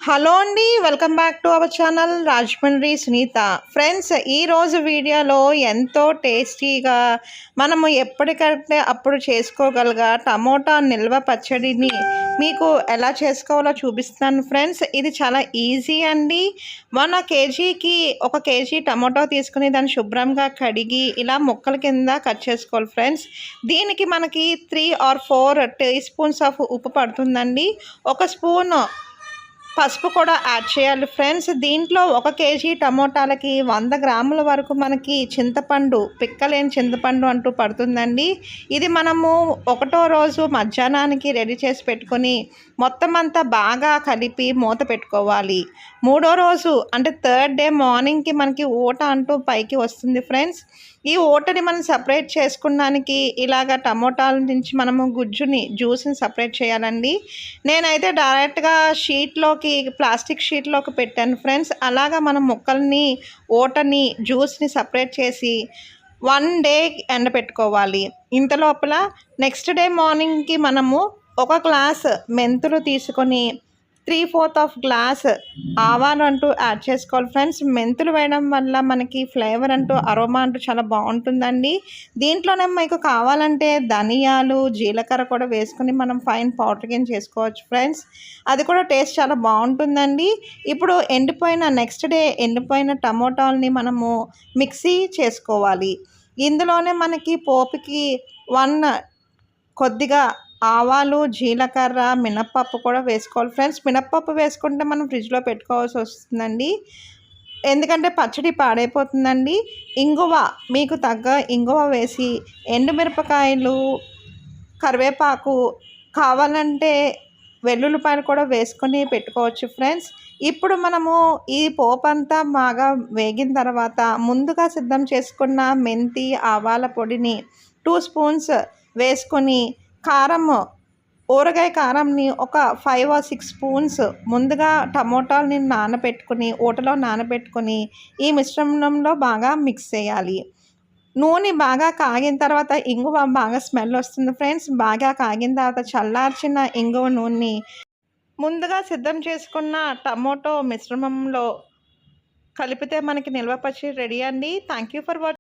Hello అండి, welcome back to our channel Rajahmundry Sunitha. Friends, ఈరోజు వీడియోలో ఎంతో టేస్టీగా మనము ఎప్పటికంటే అప్పుడు చేసుకోగలగా టమోటా నిల్వ పచ్చడిని మీకు ఎలా చేసుకోవాలో చూపిస్తాను ఫ్రెండ్స్. ఇది చాలా ఈజీ అండి. 1 కేజీకి 1 కేజీ టమోటా తీసుకుని దాన్ని శుభ్రంగా కడిగి ఇలా ముక్కల కింద కట్ చేసుకోవాలి ఫ్రెండ్స్. దీనికి మనకి 3 or 4 టీ స్పూన్స్ ఆఫ్ ఉప్పు పడుతుందండి. 1 స్పూన్ పసుపు కూడా యాడ్ చేయాలి ఫ్రెండ్స్. దీంట్లో 1 కేజీ టమోటాలకి 100 గ్రాముల వరకు మనకి చింతపండు, పిక్కలేని చింతపండు అంటూ పడుతుందండి. ఇది మనము 1వ రోజు మధ్యాహ్నానికి రెడీ చేసి పెట్టుకొని మొత్తం అంతా బాగా కలిపి మూత పెట్టుకోవాలి. 3వ రోజు అంటే 3rd డే మార్నింగ్కి మనకి ఊట అంటూ పైకి వస్తుంది ఫ్రెండ్స్. ఈ ఊటని మనం సపరేట్ చేసుకున్నానికి ఇలాగ టమోటాల నుంచి మనము జ్యూస్ని సపరేట్ చేయాలండి. నేనైతే డైరెక్ట్గా ప్లాస్టిక్ షీట్లోకి పెట్టాను ఫ్రెండ్స్. అలాగా మనం ముక్కల్ని, ఊటని, జ్యూస్ని సపరేట్ చేసి 1 డే ఎండబెట్టుకోవాలి. ఇంతలోపల నెక్స్ట్ డే మార్నింగ్కి మనము 1 గ్లాస్ మెంతులు తీసుకొని 3/4 గ్లాస్ ఆవాలు అంటూ యాడ్ చేసుకోవాలి ఫ్రెండ్స్. మెంతులు వేయడం వల్ల మనకి ఫ్లేవర్ అంటూ అరోమా అంటూ చాలా బాగుంటుందండి. దీంట్లోనే మీకు కావాలంటే ధనియాలు, జీలకర్ర కూడా వేసుకొని మనం ఫైన్ పౌడర్ కింద చేసుకోవచ్చు ఫ్రెండ్స్. అది కూడా టేస్ట్ చాలా బాగుంటుందండి. ఇప్పుడు నెక్స్ట్ డే ఎండిపోయిన టమోటాలని మనము మిక్సీ చేసుకోవాలి. ఇందులోనే మనకి పోపుకి కొద్దిగా ఆవాలు, జీలకర్ర, మినప్పప్పు కూడా వేసుకోవాలి ఫ్రెండ్స్. మినప్పప్పు వేసుకుంటే మనం ఫ్రిడ్జ్లో పెట్టుకోవాల్సి వస్తుందండి, ఎందుకంటే పచ్చడి పాడైపోతుందండి. ఇంగువ, మీకు తగ్గ ఇంగువ వేసి, ఎండుమిరపకాయలు, కరివేపాకు, కావాలంటే వెల్లుల్లిపాయలు కూడా వేసుకొని పెట్టుకోవచ్చు ఫ్రెండ్స్. ఇప్పుడు మనము ఈ పోపు అంతా బాగా వేగిన తర్వాత ముందుగా సిద్ధం చేసుకున్న మెంతి, ఆవాల పొడిని 2 స్పూన్స్ వేసుకొని ఊరగాయ కారంని ఒక 5 or 6 స్పూన్స్ ముందుగా టమోటాలని ఊటలో నానబెట్టుకొని ఈ మిశ్రమంలో బాగా మిక్స్ చేయాలి. నూనె బాగా కాగిన తర్వాత ఇంగువ బాగా స్మెల్ వస్తుంది ఫ్రెండ్స్. బాగా కాగిన తర్వాత చల్లార్చిన ఇంగువ నూనెని ముందుగా సిద్ధం చేసుకున్న టమోటో మిశ్రమంలో కలిపితే మనకి నిల్వ పచ్చడి రెడీ అండి. Thank you for watching.